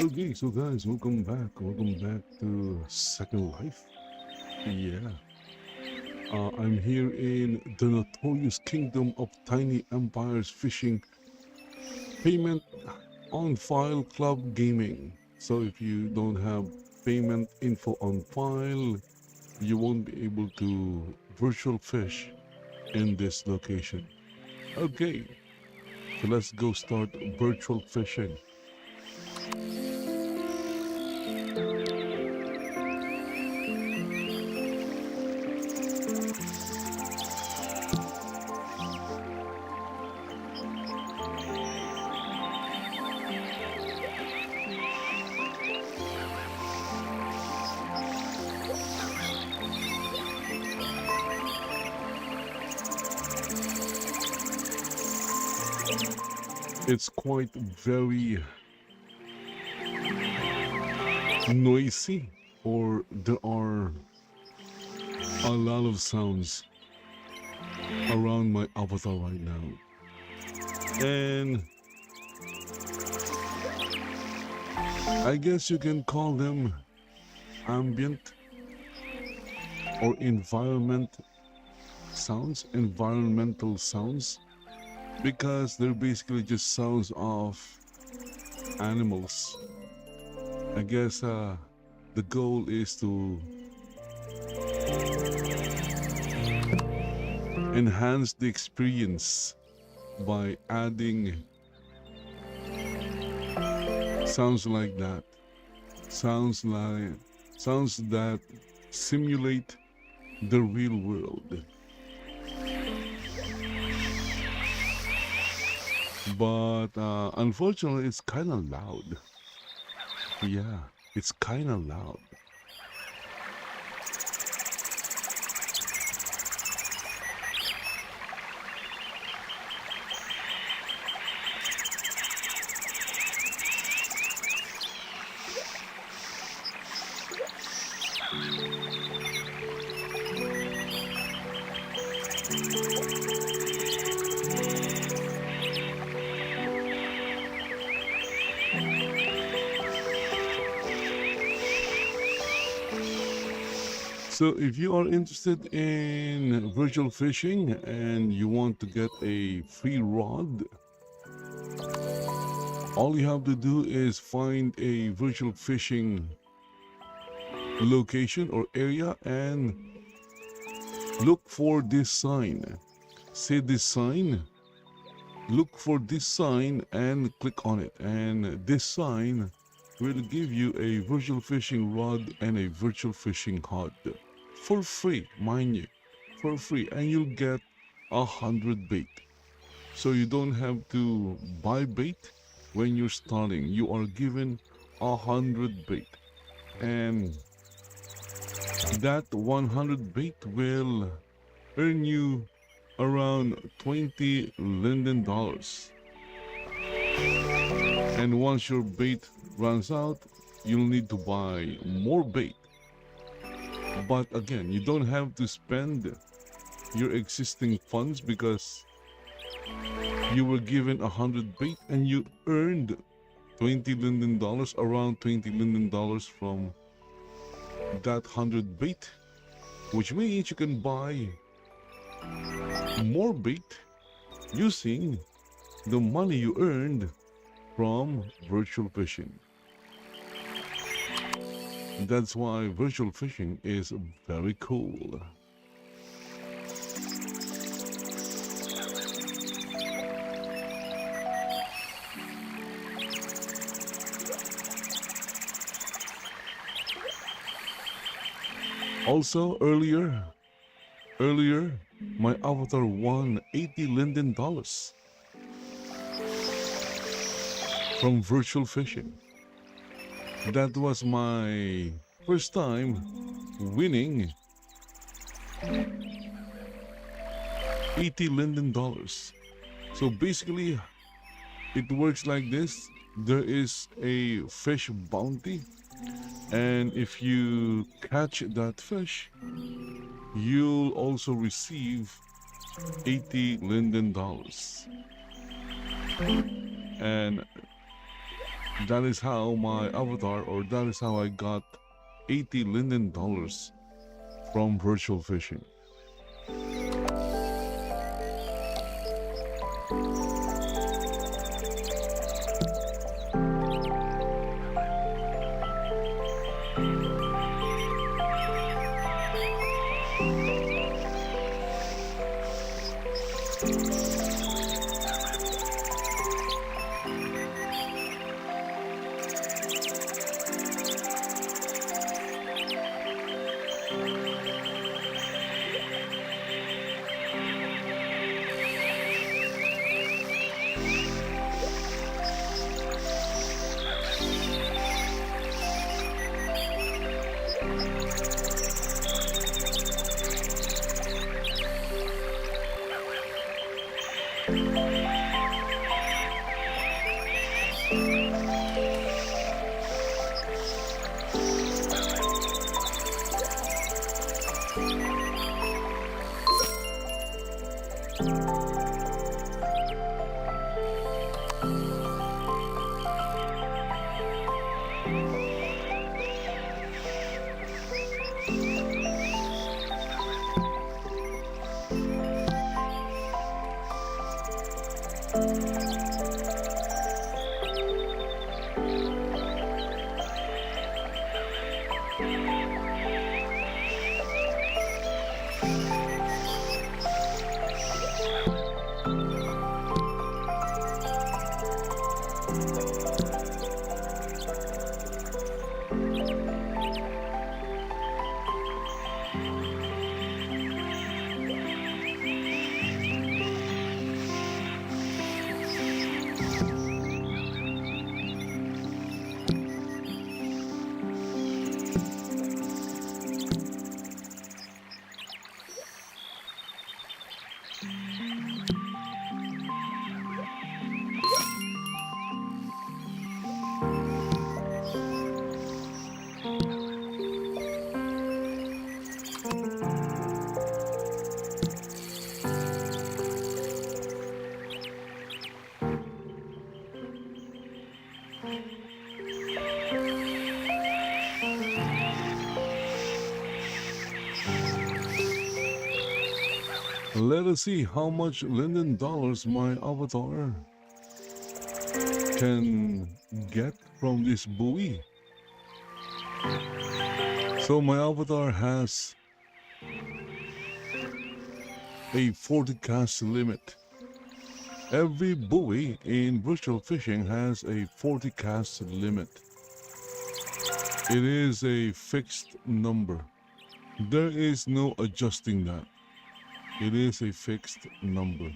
Okay, so guys, welcome back. Welcome back to Second Life. Yeah, I'm here in the notorious kingdom of Tiny Empires Fishing Payment on File Club Gaming. So if you don't have payment info on file, you won't be able to virtual fish in this location. Okay, so let's go start virtual fishing. It's quite very noisy, or there are a lot of sounds around my avatar right now. And I guess you can call them ambient or environmental sounds, because they're basically just sounds of animals. I guess the goal is to enhance the experience by adding sounds like that. Sounds that simulate the real world. But unfortunately, it's kind of loud. Yeah, it's kind of loud. So if you are interested in virtual fishing and you want to get a free rod, all you have to do is find a virtual fishing location or area and look for this sign. See this sign? Look for this sign and click on it. And this sign will give you a virtual fishing rod and a virtual fishing hod. For free, mind you, for free, and you'll get 100 bait. So you don't have to buy bait when you're starting. You are given 100 bait, and that 100 bait will earn you around 20 Linden dollars. And once your bait runs out, you'll need to buy more bait. But again, you don't have to spend your existing funds, because you were given 100 bait and you earned 20 Linden dollars, around 20 Linden dollars from that 100 bait, which means you can buy more bait using the money you earned from virtual fishing. That's why virtual fishing is very cool. Also, earlier, my avatar won 80 Linden dollars from virtual fishing. That was my first time winning 80 Linden dollars. So basically, it works like this. There is a fish bounty, and if you catch that fish, you'll also receive 80 Linden dollars. And That is how my avatar, or that is how I got 80 Linden dollars from virtual fishing. Let us see how much Linden dollars my avatar can get from this buoy. So my avatar has a 40 cast limit. Every buoy in virtual fishing has a 40 cast limit. It is a fixed number. There is no adjusting that. It is a fixed number.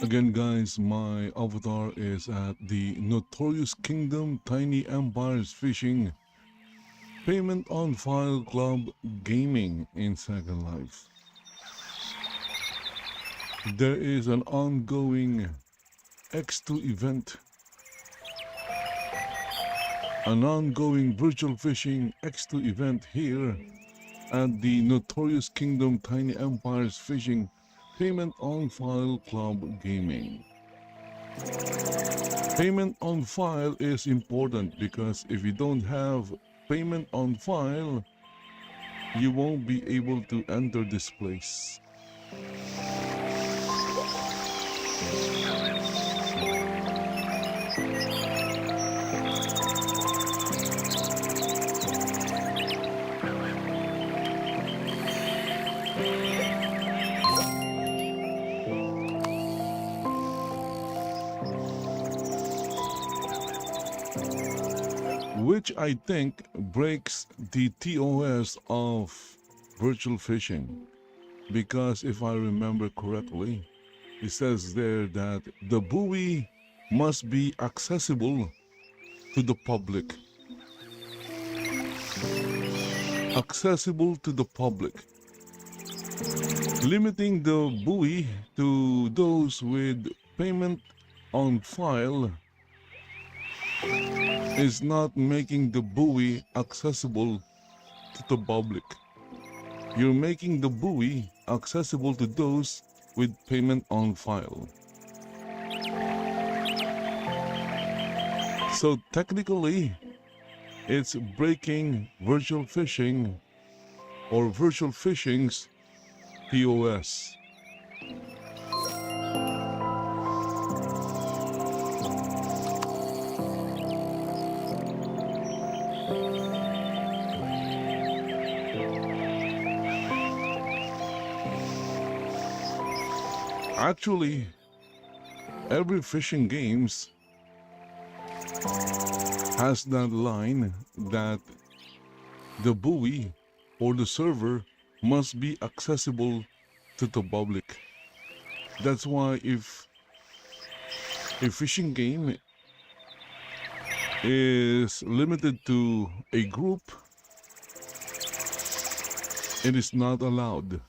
Again, guys, my avatar is at the Notorious Kingdom Tiny Empires Fishing Payment on File Club Gaming in Second Life. There is an ongoing X2 event, an ongoing virtual fishing X2 event here at the Notorious Kingdom Tiny Empires Fishing payment on file club gaming. Payment on file is important because if you don't have payment on file, you won't be able to enter this place. Which I think breaks the TOS of virtual fishing, because if I remember correctly, it says there that the buoy must be accessible to the public. Accessible to the public. Limiting the buoy to those with payment on file is not making the buoy accessible to the public. You're making the buoy accessible to those with payment on file. So technically, it's breaking virtual fishing or virtual fishing's POS. Actually, every fishing games has that line that the buoy or the server must be accessible to the public. That's why if a fishing game is limited to a group, it is not allowed.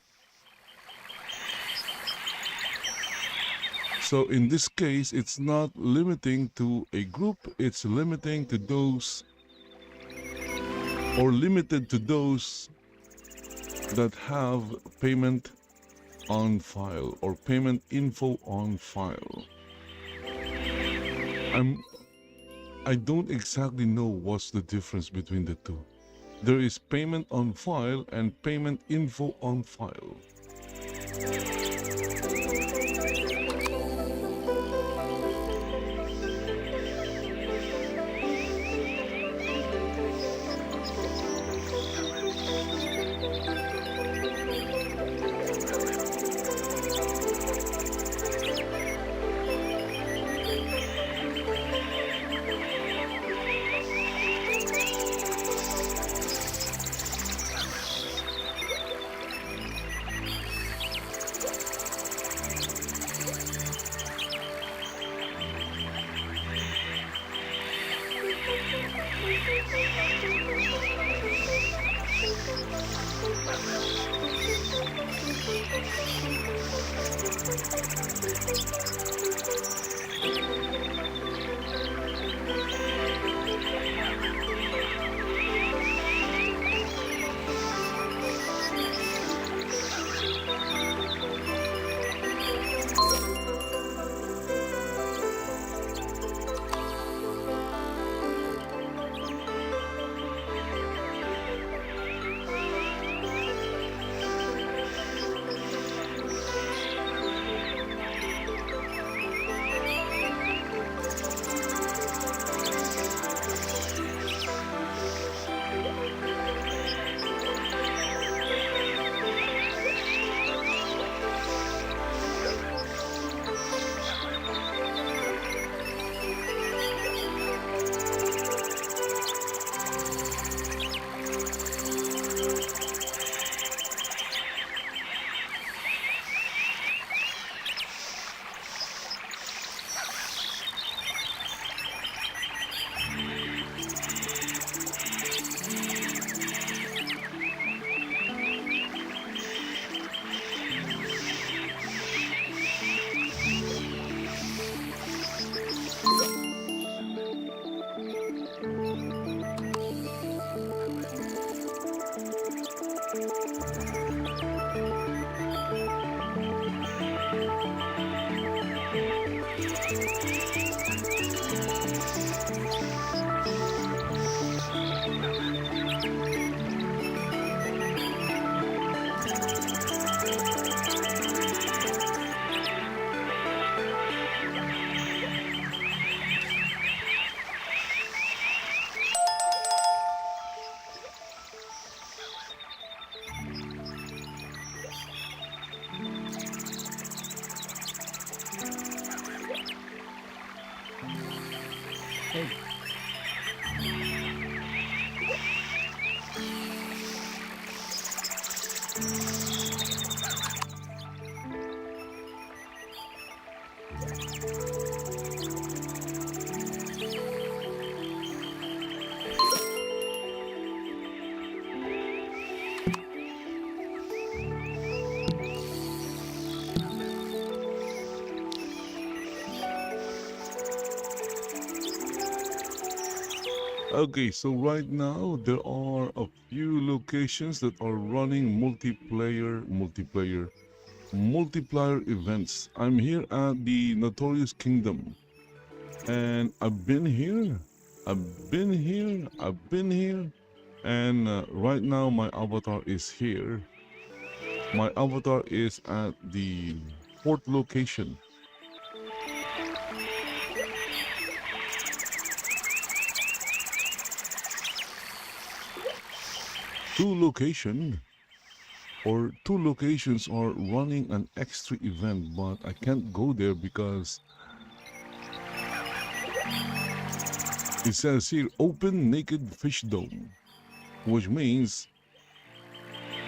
So in this case, it's not limiting to a group, it's limiting to those or limited to those that have payment on file or payment info on file. I don't exactly know what's the difference between the two. There is payment on file and payment info on file. Okay, so right now there are a few locations that are running multiplayer events. I'm here at the Notorious Kingdom, and I've been here, and right now my avatar is here. My avatar is at the fourth location. Two location two locations are running an extra event, but I can't go there because it says here open naked fish dome, which means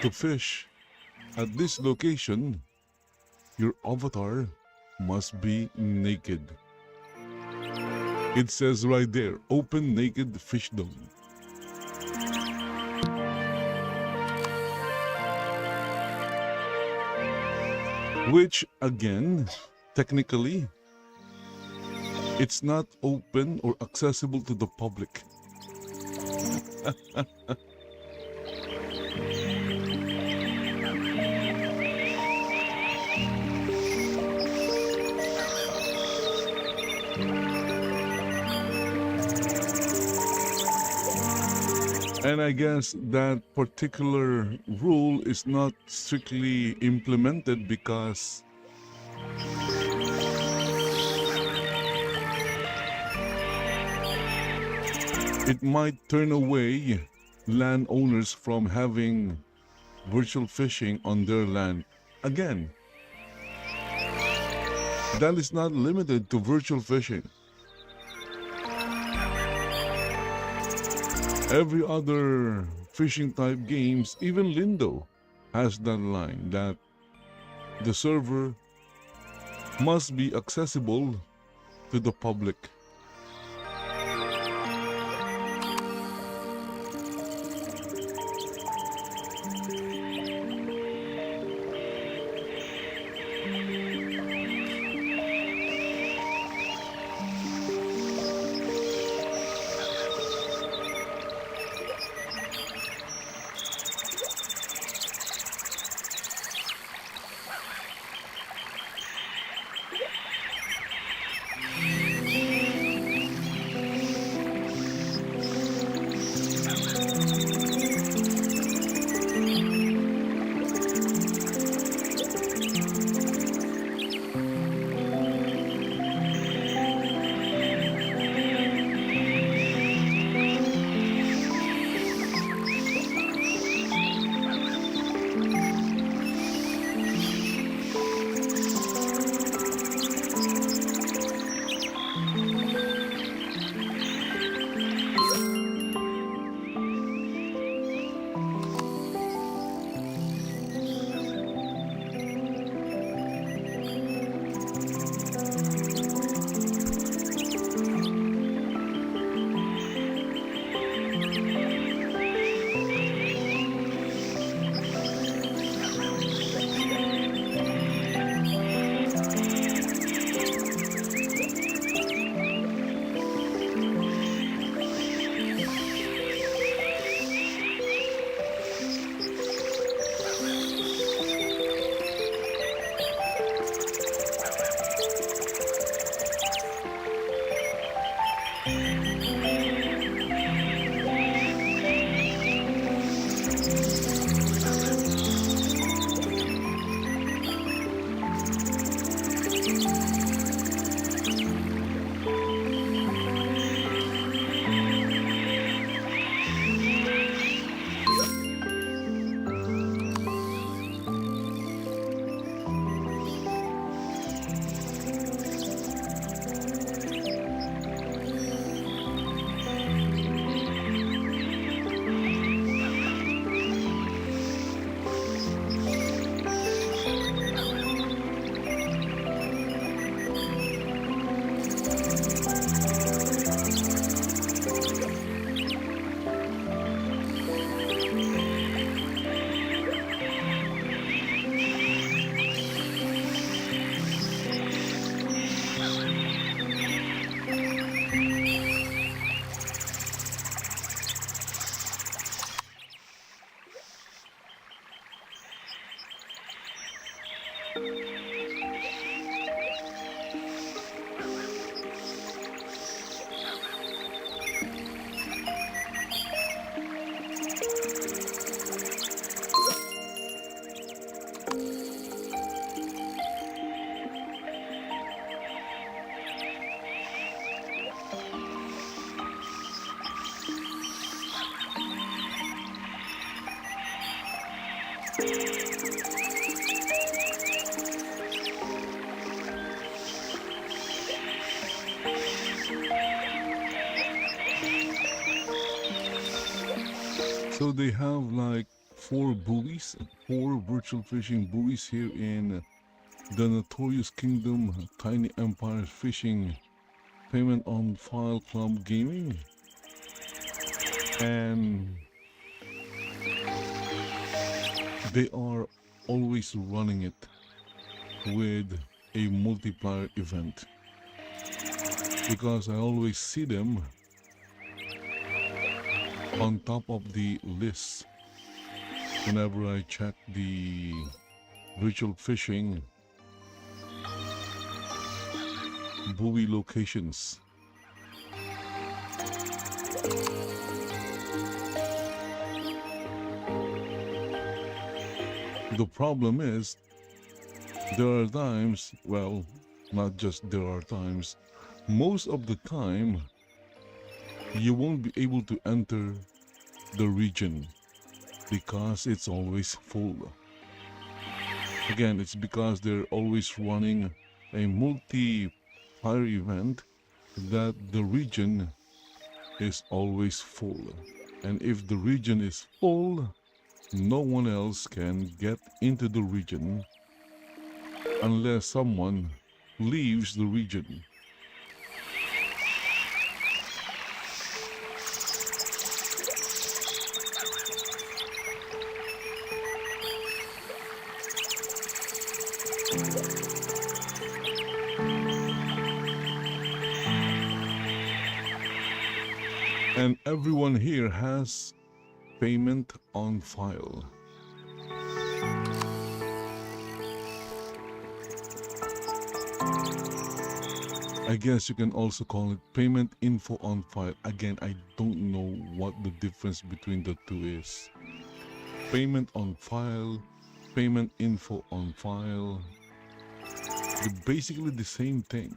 to fish at this location, your avatar must be naked. It says right there, open naked fish dome. Which again, technically, it's not open or accessible to the public. And I guess that particular rule is not strictly implemented because it might turn away landowners from having virtual fishing on their land. Again, that is not limited to virtual fishing. Every other fishing type games, even Lindo, has that line that the server must be accessible to the public. So they have like four buoys, four virtual fishing buoys here in the notorious kingdom, Tiny Empire Fishing, Payment on File Club Gaming, and they are always running it with a multiplier event, because I always see them on top of the list whenever I check the virtual fishing buoy locations. The problem is, there are times, well, not just there are times, most of the time, you won't be able to enter the region because it's always full. Again, it's because they're always running a multi-player event that the region is always full. And if the region is full, no one else can get into the region unless someone leaves the region. And everyone here has payment on file. I guess you can also call it payment info on file. Again, I don't know what the difference between the two is. Payment on file, payment info on file. They're basically the same thing.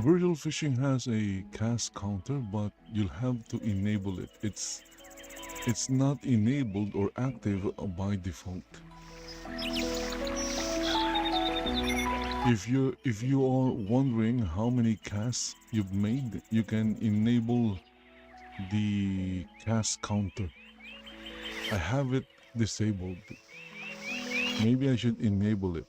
Virtual fishing has a cast counter, but you'll have to enable it. It's not enabled or active by default. If you are wondering how many casts you've made, you can enable the cast counter. I have it disabled. Maybe I should enable it.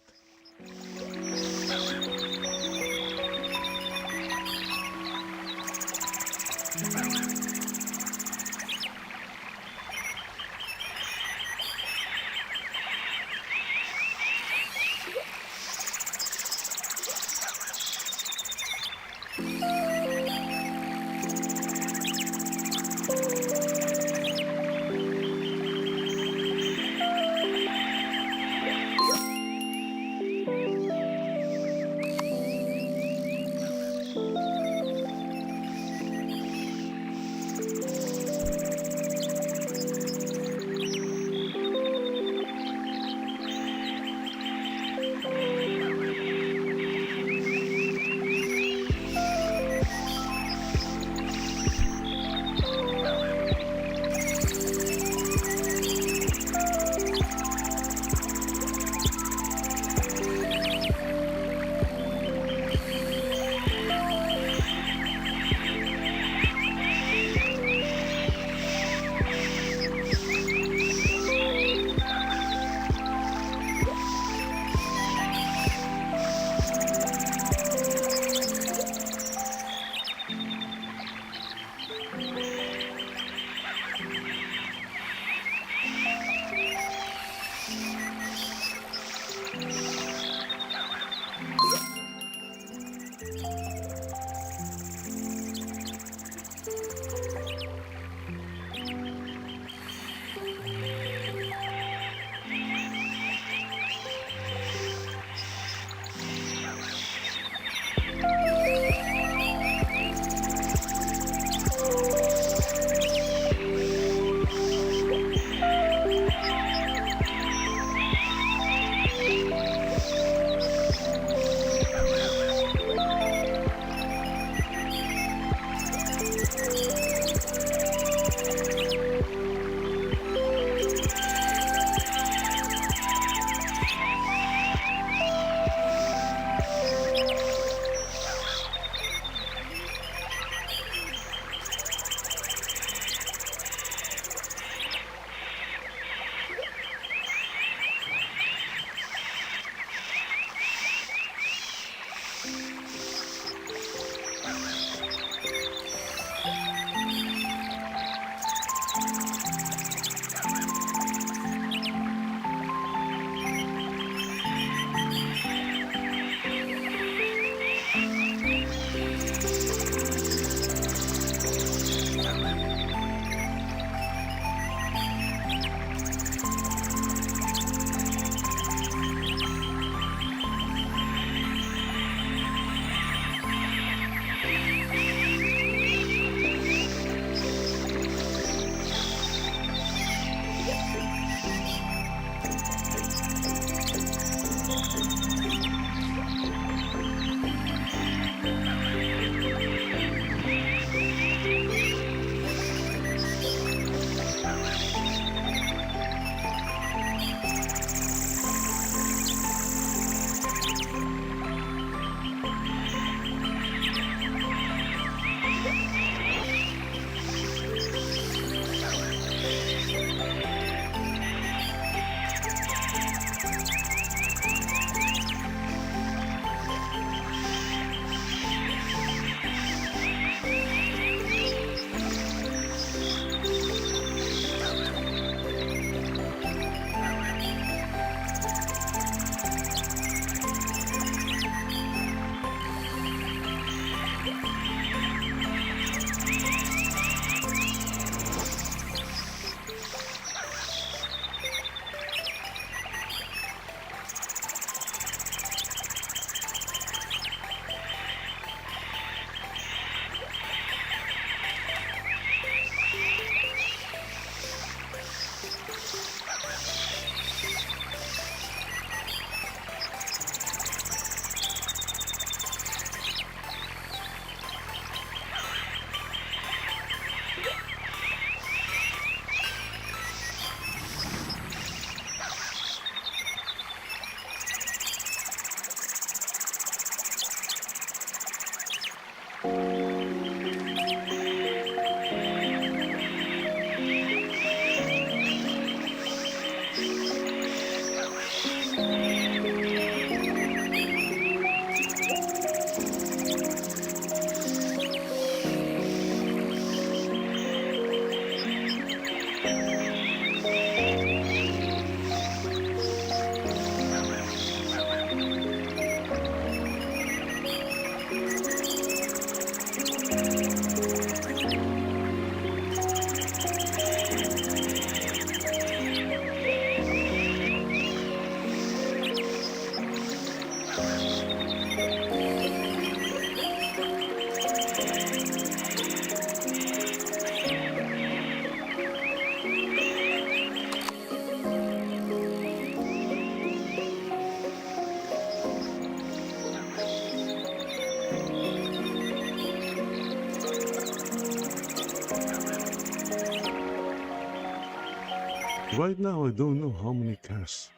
Right now, I don't know how many casts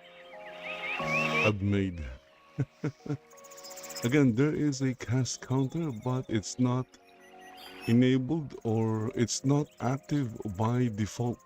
I've made. Again, there is a cast counter, but it's not enabled or it's not active by default.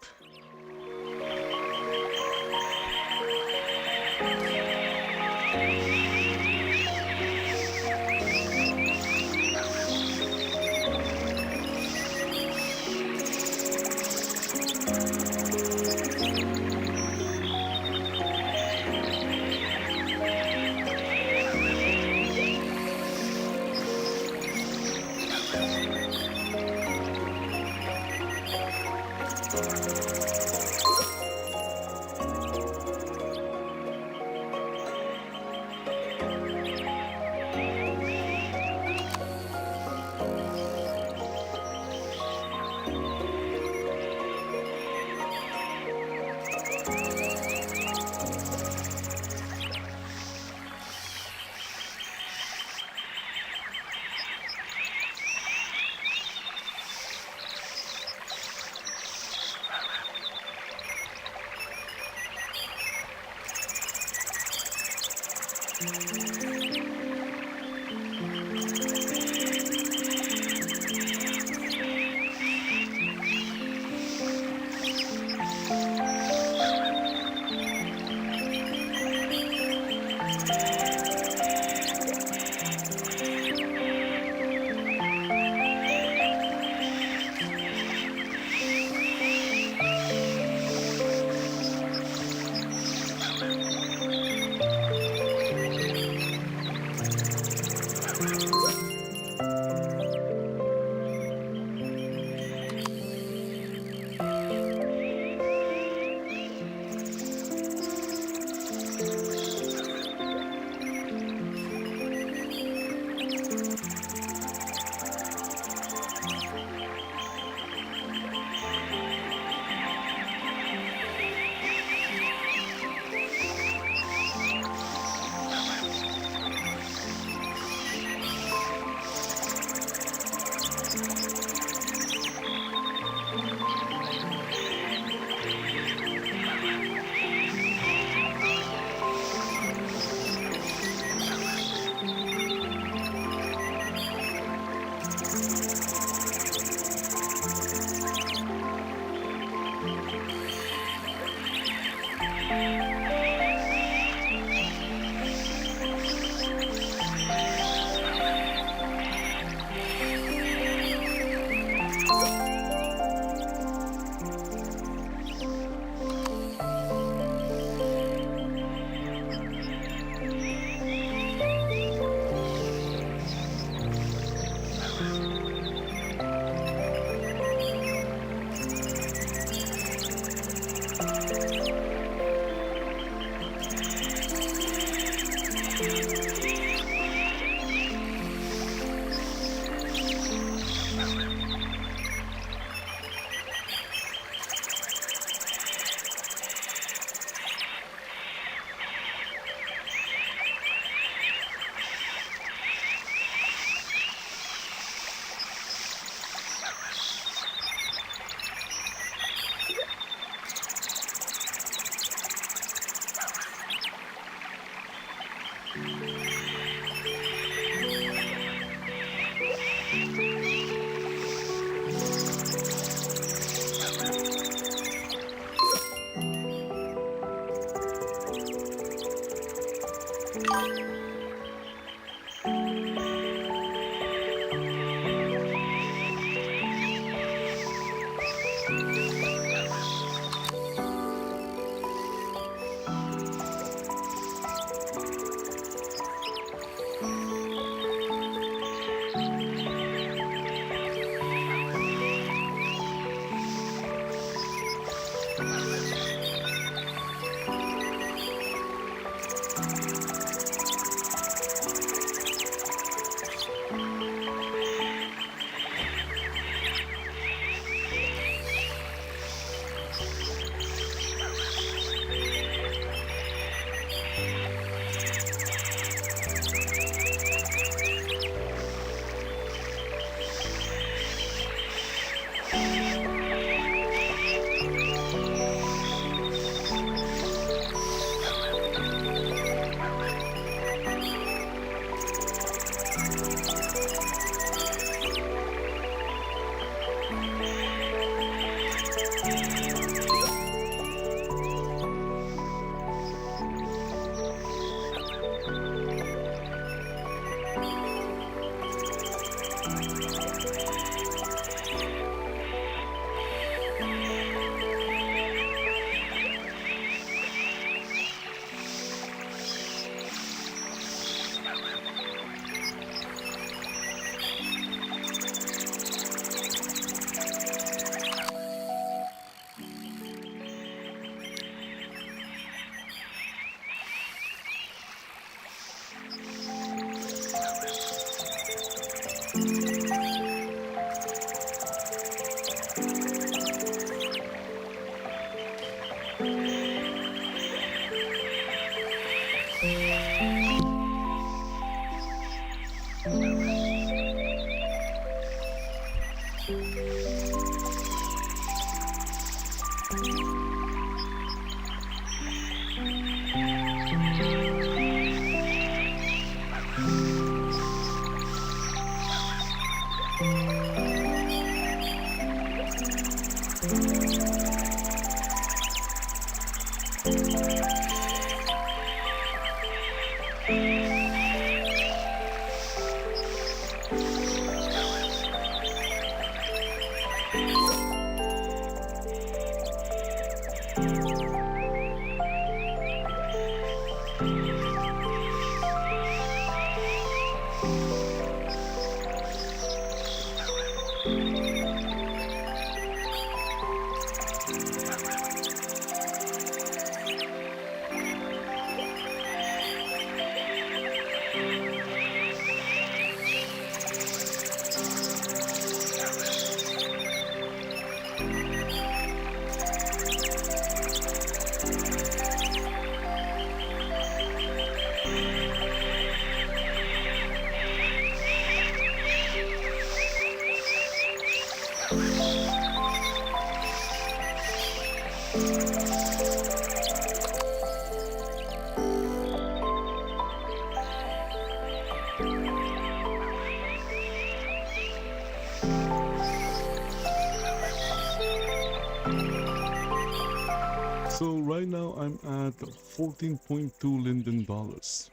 So right now I'm at 14.2 Linden dollars.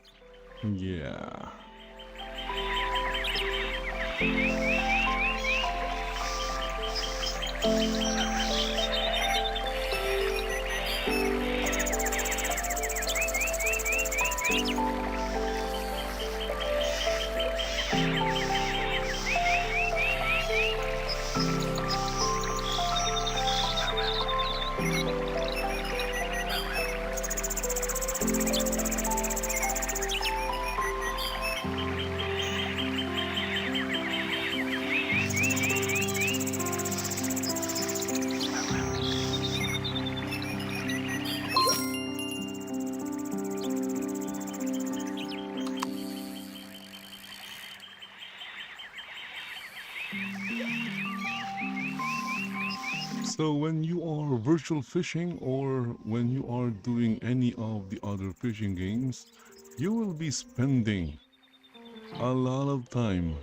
Yeah. So when you are virtual fishing or when you are doing any of the other fishing games, you will be spending a lot of time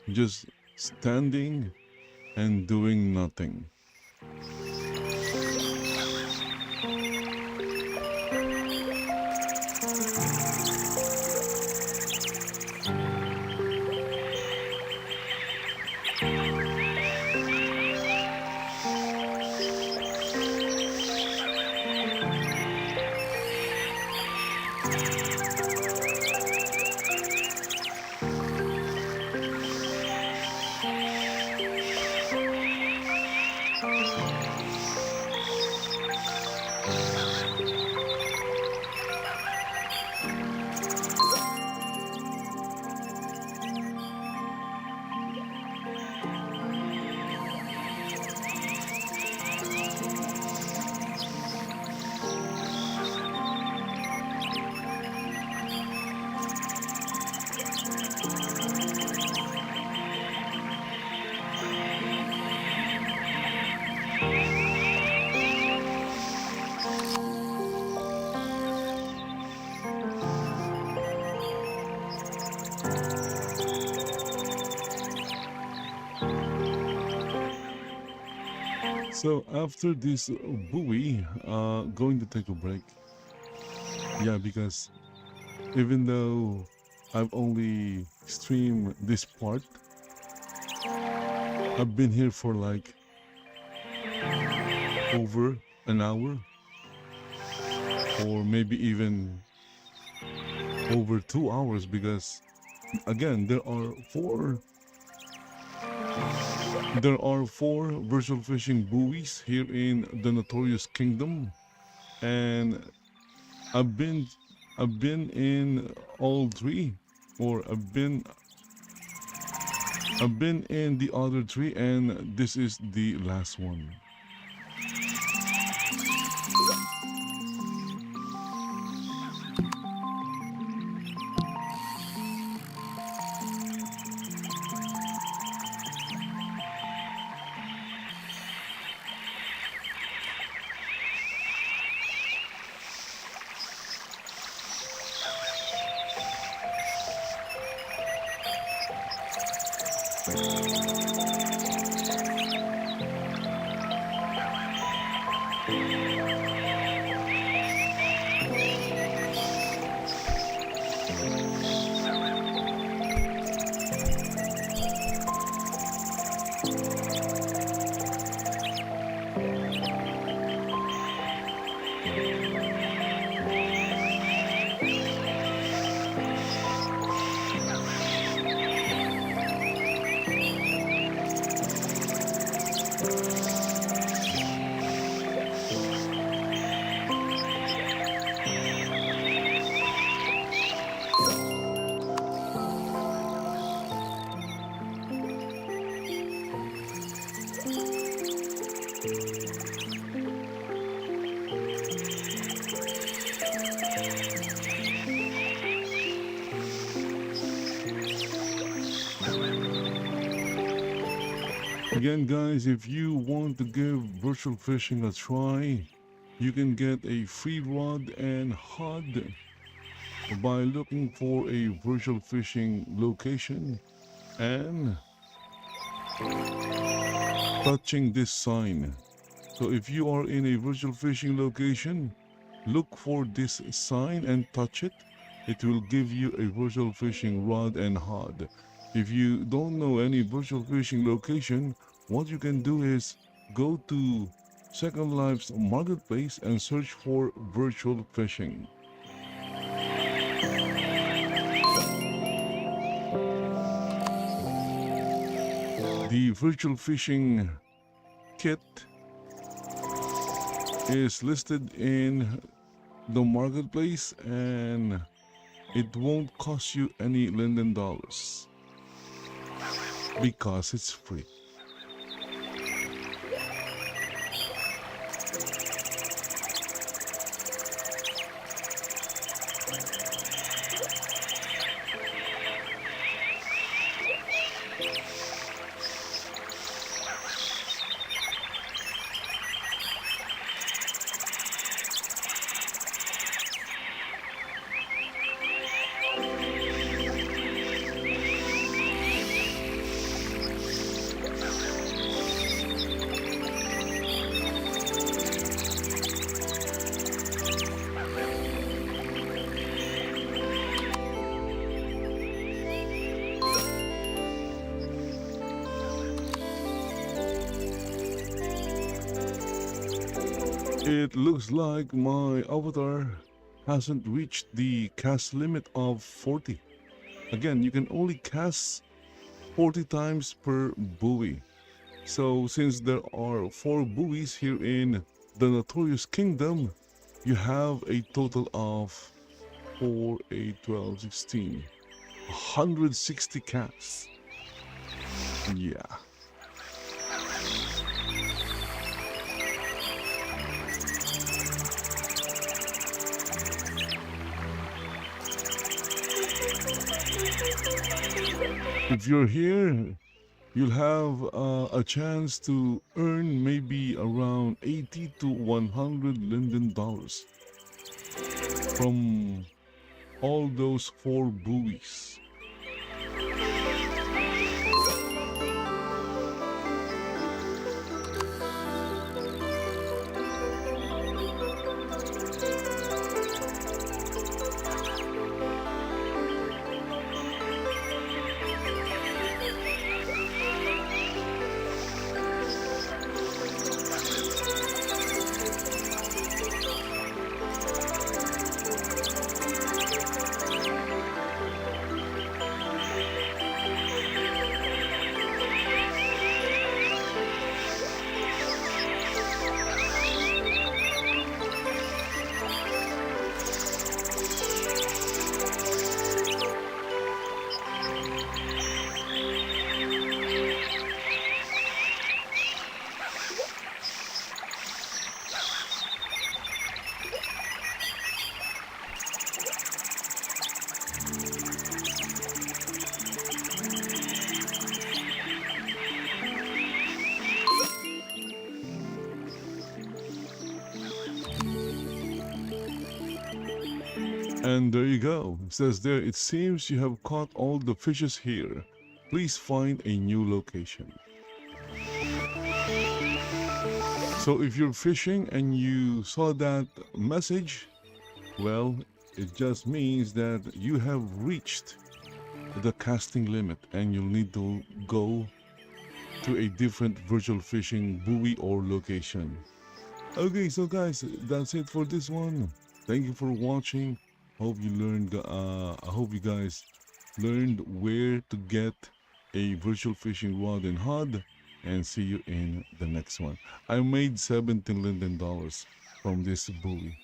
just standing and doing nothing. So after this buoy, going to take a break. Yeah, because even though I've only streamed this part, I've been here for like over an hour or maybe even over 2 hours because again there are four virtual fishing buoys here in the Notorious Kingdom, and I've been I've been in all three, or I've been in the other three, and this is the last one. Again, guys, if you want to give virtual fishing a try, you can get a free rod and HUD by looking for a virtual fishing location and touching this sign. So if you are in a virtual fishing location, look for this sign and touch it. It will give you a virtual fishing rod and hod. If you don't know any virtual fishing location, what you can do is go to Second Life's marketplace and search for virtual fishing. The virtual fishing kit is listed in the marketplace and it won't cost you any Linden dollars because it's free. It looks like my avatar hasn't reached the cast limit of 40. Again, you can only cast 40 times per buoy. So since there are 4 buoys here in the Notorious Kingdom, you have a total of 4, 8, 12, 16, 160 casts. Yeah. If you're here, you'll have a chance to earn maybe around 80 to 100 Linden dollars from all those 4 buoys. And there you go. It says there, it seems you have caught all the fishes here. Please find a new location. So if you're fishing and you saw that message, well, it just means that you have reached the casting limit and you'll need to go to a different virtual fishing buoy or location. Okay, so guys, that's it for this one. Thank you for watching. Hope you learned. I hope you guys learned where to get a virtual fishing rod and hod. And see you in the next one. I made 17 Linden dollars from this buoy.